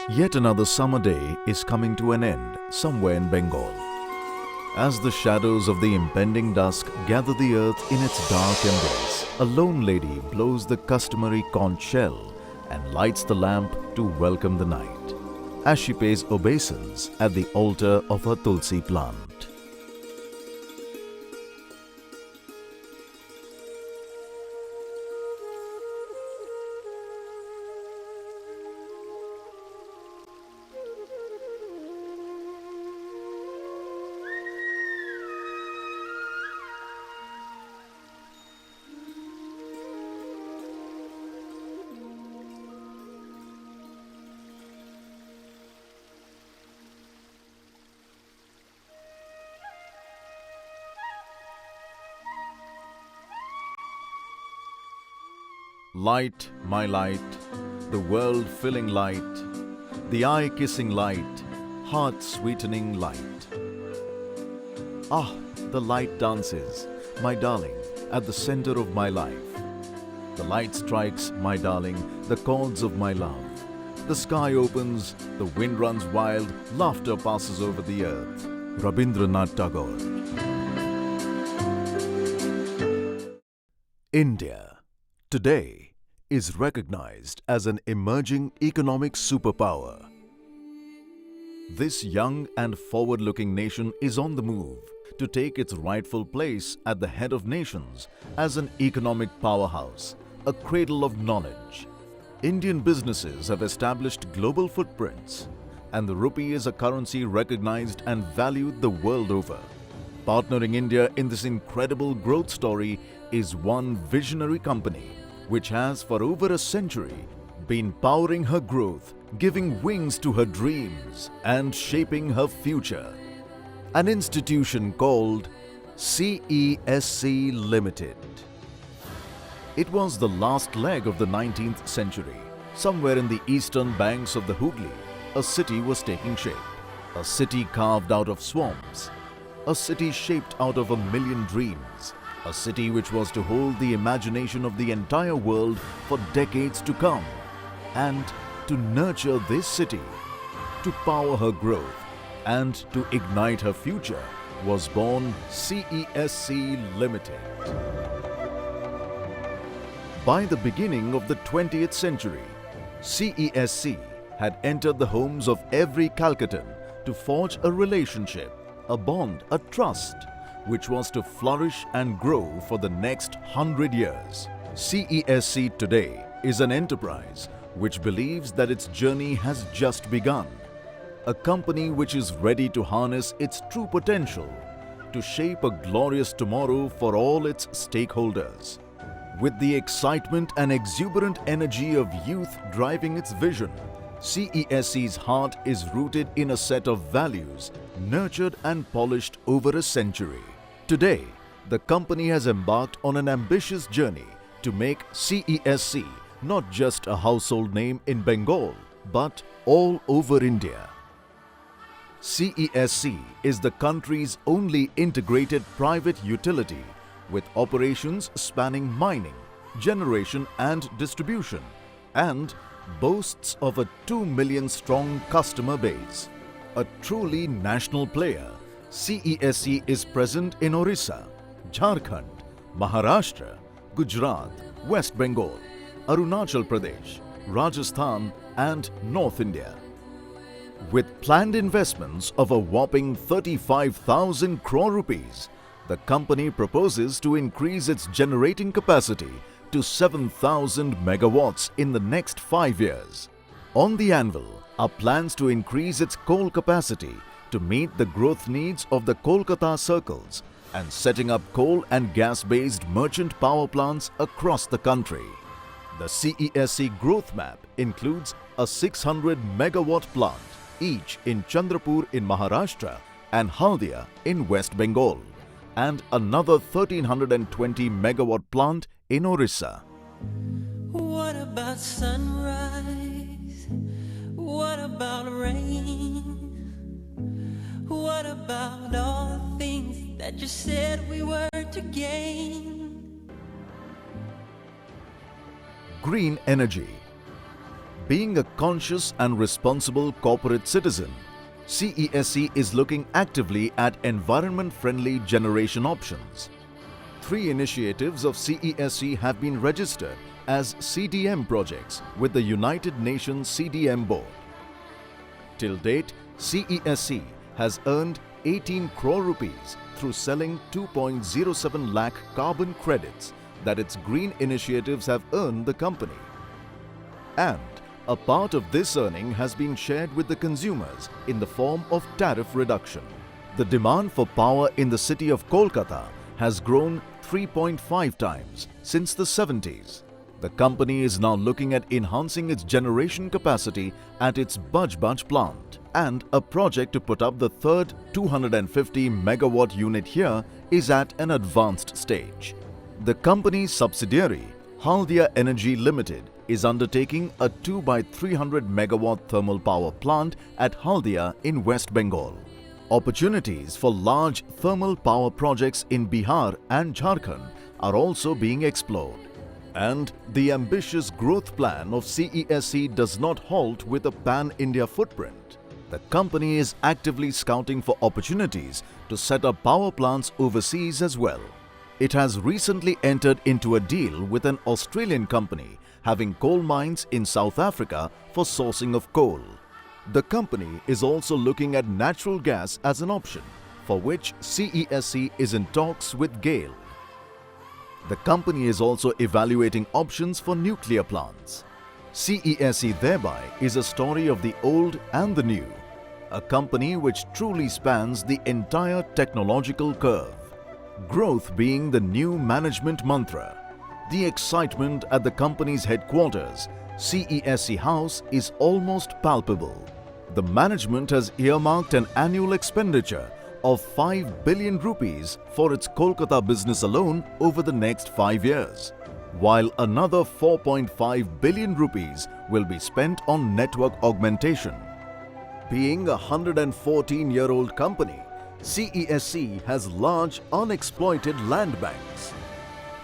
Yet another summer day is coming to an end somewhere in Bengal. As the shadows of the impending dusk gather the earth in its dark embrace, a lone lady blows the customary conch shell and lights the lamp to welcome the night, as she pays obeisance at the altar of her tulsi plant. Light, my light, the world-filling light, the eye-kissing light, heart-sweetening light. Ah, the light dances, my darling, at the center of my life. The light strikes, my darling, the chords of my love. The sky opens, the wind runs wild, laughter passes over the earth. Rabindranath Tagore. India, today, is recognized as an emerging economic superpower. This young and forward-looking nation is on the move to take its rightful place at the head of nations as an economic powerhouse, a cradle of knowledge. Indian businesses have established global footprints, and the rupee is a currency recognized and valued the world over. Partnering India in this incredible growth story is one visionary company which has for over a century been powering her growth, giving wings to her dreams and shaping her future. An institution called CESC Limited. It was the last leg of the 19th century. Somewhere in the eastern banks of the Hooghly, a city was taking shape. A city carved out of swamps. A city shaped out of a million dreams. A city which was to hold the imagination of the entire world for decades to come. And to nurture this city, to power her growth, and to ignite her future was born CESC Limited. By the beginning of the 20th century, CESC had entered the homes of every Calcuttan to forge a relationship, a bond, a trust, which was to flourish and grow for the next 100 years. CESC today is an enterprise which believes that its journey has just begun. A company which is ready to harness its true potential to shape a glorious tomorrow for all its stakeholders. With the excitement and exuberant energy of youth driving its vision, CESC's heart is rooted in a set of values nurtured and polished over a century. Today, the company has embarked on an ambitious journey to make CESC not just a household name in Bengal, but all over India. CESC is the country's only integrated private utility with operations spanning mining, generation and distribution, and boasts of a 2 million strong customer base. A truly national player, CESC is present in Orissa, Jharkhand, Maharashtra, Gujarat, West Bengal, Arunachal Pradesh, Rajasthan and North India. With planned investments of a whopping 35,000 crore rupees, the company proposes to increase its generating capacity to 7,000 megawatts in the next 5 years. On the anvil are plans to increase its coal capacity to meet the growth needs of the Kolkata circles and setting up coal and gas-based merchant power plants across the country. The CESC growth map includes a 600 megawatt plant, each in Chandrapur in Maharashtra and Haldia in West Bengal, and another 1320 megawatt plant in Orissa. What about sunrise? What about rain? What about all the things that you said we were to gain? Green energy. Being a conscious and responsible corporate citizen, CESC is looking actively at environment-friendly generation options. 3 initiatives of CESC have been registered as CDM projects with the United Nations CDM Board. Till date, CESC has earned 18 crore rupees through selling 2.07 lakh carbon credits that its green initiatives have earned the company. And a part of this earning has been shared with the consumers in the form of tariff reduction. The demand for power in the city of Kolkata has grown 3.5 times since the 70s. The company is now looking at enhancing its generation capacity at its Baj plant, and a project to put up the third 250 megawatt unit here is at an advanced stage. The company's subsidiary, Haldia Energy Limited, is undertaking a 2 by 300 megawatt thermal power plant at Haldia in West Bengal. Opportunities for large thermal power projects in Bihar and Jharkhand are also being explored. And the ambitious growth plan of CESC does not halt with a pan-India footprint. The company is actively scouting for opportunities to set up power plants overseas as well. It has recently entered into a deal with an Australian company having coal mines in South Africa for sourcing of coal. The company is also looking at natural gas as an option, for which CESC is in talks with GAIL. The company is also evaluating options for nuclear plants. CESC thereby is a story of the old and the new, a company which truly spans the entire technological curve. Growth being the new management mantra. The excitement at the company's headquarters, CESC House, is almost palpable. The management has earmarked an annual expenditure of 5 billion rupees for its Kolkata business alone over the next 5 years, while another 4.5 billion rupees will be spent on network augmentation. Being a 114-year-old company, CESC has large unexploited land banks.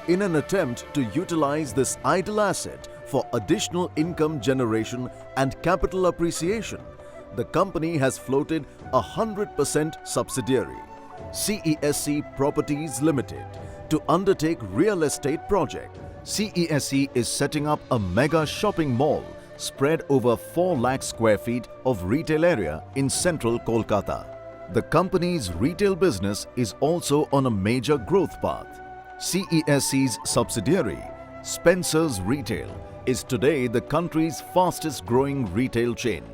In an attempt to utilize this idle asset for additional income generation and capital appreciation, the company has floated a 100% subsidiary, CESC Properties Limited, to undertake real estate project. CESC is setting up a mega shopping mall spread over 4 lakh square feet of retail area in central Kolkata. The company's retail business is also on a major growth path. CESC's subsidiary, Spencer's Retail, is today the country's fastest growing retail chain.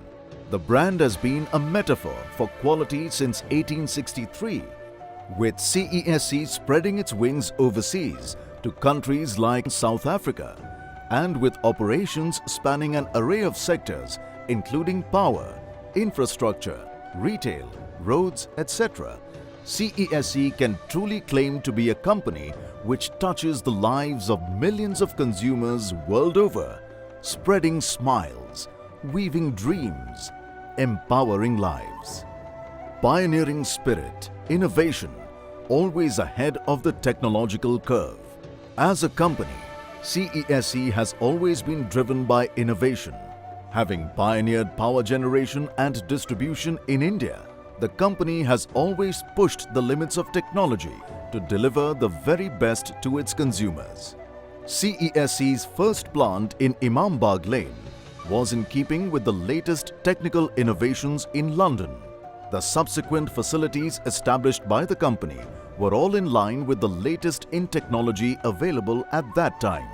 The brand has been a metaphor for quality since 1863, with CESC spreading its wings overseas to countries like South Africa, and with operations spanning an array of sectors including power, infrastructure, retail, roads, etc. CESC can truly claim to be a company which touches the lives of millions of consumers world over, spreading smiles, weaving dreams, empowering lives. Pioneering spirit, innovation, always ahead of the technological curve. As a company, CESC has always been driven by innovation. Having pioneered power generation and distribution in India, the company has always pushed the limits of technology to deliver the very best to its consumers. CESC's first plant in Imambagh Lane was in keeping with the latest technical innovations in London. The subsequent facilities established by the company were all in line with the latest in technology available at that time.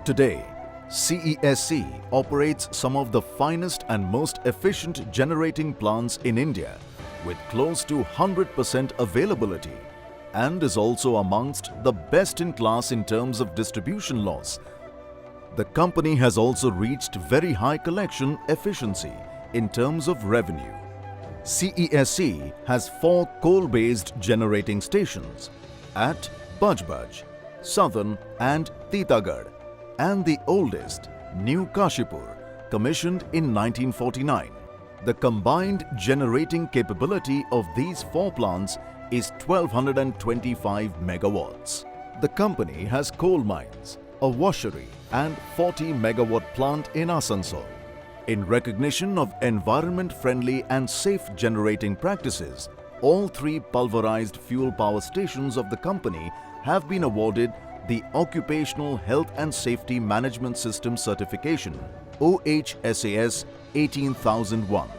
Today, CESC operates some of the finest and most efficient generating plants in India, with close to 100% availability, and is also amongst the best in class in terms of distribution loss. The company has also reached very high collection efficiency in terms of revenue. CESC has 4 coal-based generating stations at Baj, Southern and Titagarh, and the oldest, New Kashipur, commissioned in 1949. The combined generating capability of these 4 plants is 1225 megawatts. The company has coal mines, a washery and 40 megawatt plant in Asansol. In recognition of environment-friendly and safe generating practices, all 3 pulverized fuel power stations of the company have been awarded the Occupational Health and Safety Management System Certification OHSAS 18001.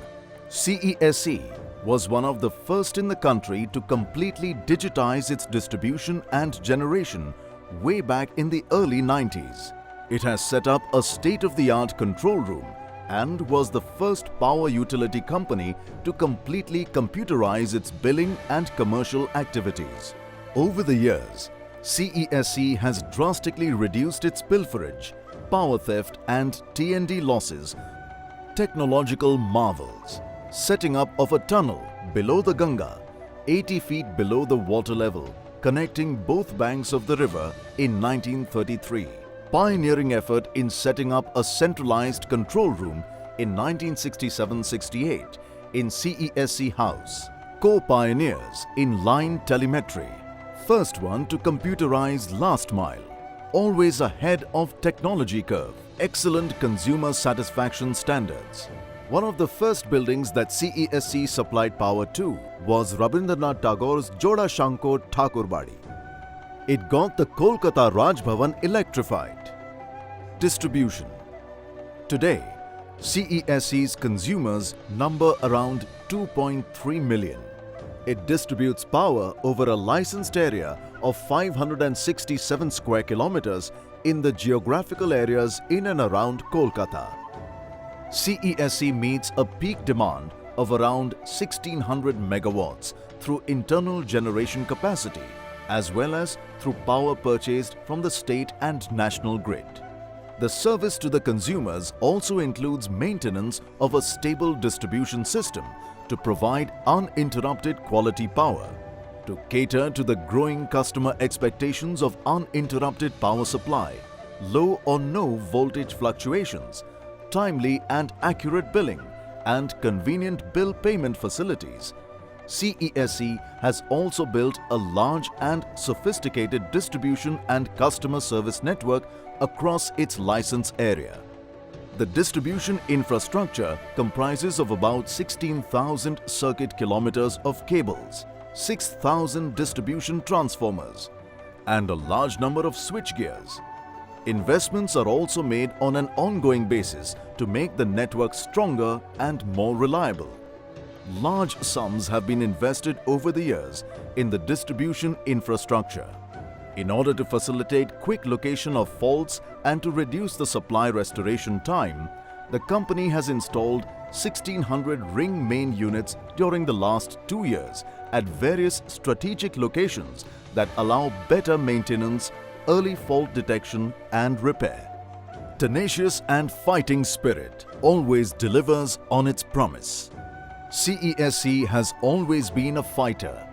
CESC was one of the first in the country to completely digitize its distribution and generation way back in the early 90s. It has set up a state-of-the-art control room and was the first power utility company to completely computerize its billing and commercial activities. Over the years, CESC has drastically reduced its pilferage, power theft and T&D losses, technological marvels, setting up of a tunnel below the Ganga, 80 feet below the water level, connecting both banks of the river in 1933. Pioneering effort in setting up a centralized control room in 1967-68 in CESC House. Co-pioneers in line telemetry. First one to computerize last mile. Always ahead of technology curve. Excellent consumer satisfaction standards. One of the first buildings that CESC supplied power to was Rabindranath Tagore's Joda Shankar Thakurbadi. It got the Kolkata Raj Bhavan electrified. Distribution. Today, CESC's consumers number around 2.3 million. It distributes power over a licensed area of 567 square kilometers in the geographical areas in and around Kolkata. CESC meets a peak demand of around 1600 megawatts through internal generation capacity as well as through power purchased from the state and national grid. The service to the consumers also includes maintenance of a stable distribution system to provide uninterrupted quality power, to cater to the growing customer expectations of uninterrupted power supply, low or no voltage fluctuations, timely and accurate billing, and convenient bill payment facilities. CESC has also built a large and sophisticated distribution and customer service network across its license area. The distribution infrastructure comprises of about 16,000 circuit kilometers of cables, 6,000 distribution transformers, and a large number of switchgears. Investments are also made on an ongoing basis to make the network stronger and more reliable. Large sums have been invested over the years in the distribution infrastructure. In order to facilitate quick location of faults and to reduce the supply restoration time, the company has installed 1600 ring main units during the last 2 years at various strategic locations that allow better maintenance, early fault detection and repair. Tenacious and fighting spirit always delivers on its promise. CESC has always been a fighter,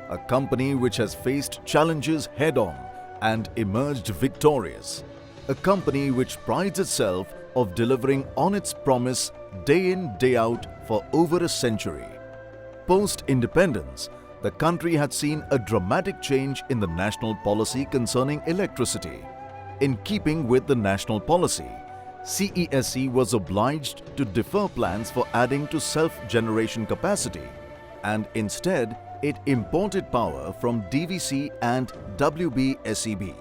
a company which has faced challenges head-on and emerged victorious, a company which prides itself of delivering on its promise day in, day out for over a century. Post-independence, the country had seen a dramatic change in the national policy concerning electricity. In keeping with the national policy, CESC was obliged to defer plans for adding to self-generation capacity, and instead it imported power from DVC and WBSEB.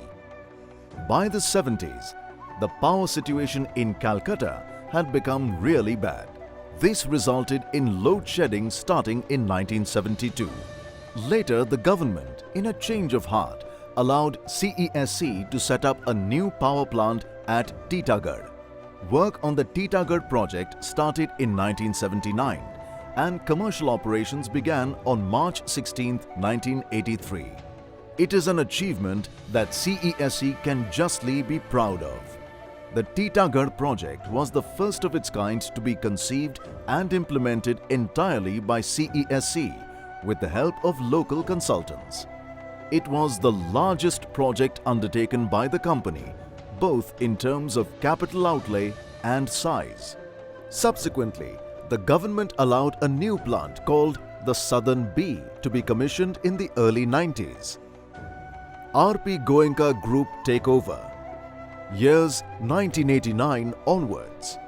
By the 70s, the power situation in Calcutta had become really bad. This resulted in load shedding starting in 1972. Later, the government, in a change of heart, allowed CESC to set up a new power plant at Titagarh. Work on the Titagarh project started in 1979 and commercial operations began on March 16, 1983. It is an achievement that CESC can justly be proud of. The Titagarh project was the first of its kind to be conceived and implemented entirely by CESC with the help of local consultants. It was the largest project undertaken by the company, both in terms of capital outlay and size. Subsequently, the government allowed a new plant called the Southern B to be commissioned in the early 90s. RP Goenka Group takeover. Years 1989 onwards.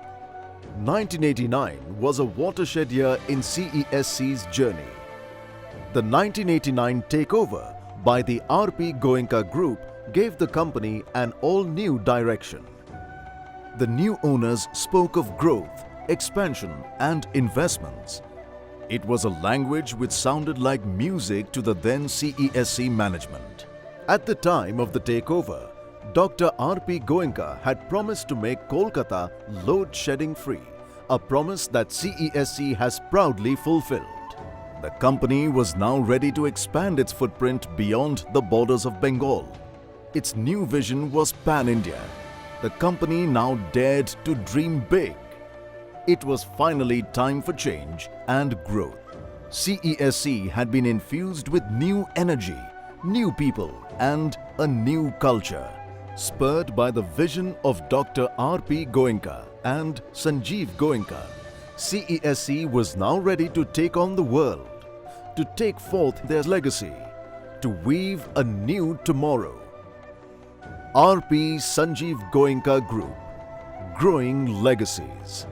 1989 was a watershed year in CESC's journey. The 1989 takeover by the R.P. Goenka Group gave the company an all-new direction. The new owners spoke of growth, expansion and investments. It was a language which sounded like music to the then CESC management. At the time of the takeover, Dr. R.P. Goenka had promised to make Kolkata load-shedding free, a promise that CESC has proudly fulfilled. The company was now ready to expand its footprint beyond the borders of Bengal. Its new vision was pan-India. The company now dared to dream big. It was finally time for change and growth. CESC had been infused with new energy, new people and a new culture. Spurred by the vision of Dr. R.P. Goenka and Sanjeev Goenka, CESC was now ready to take on the world, to take forth their legacy, to weave a new tomorrow. R.P. Sanjeev Goenka Group, growing legacies.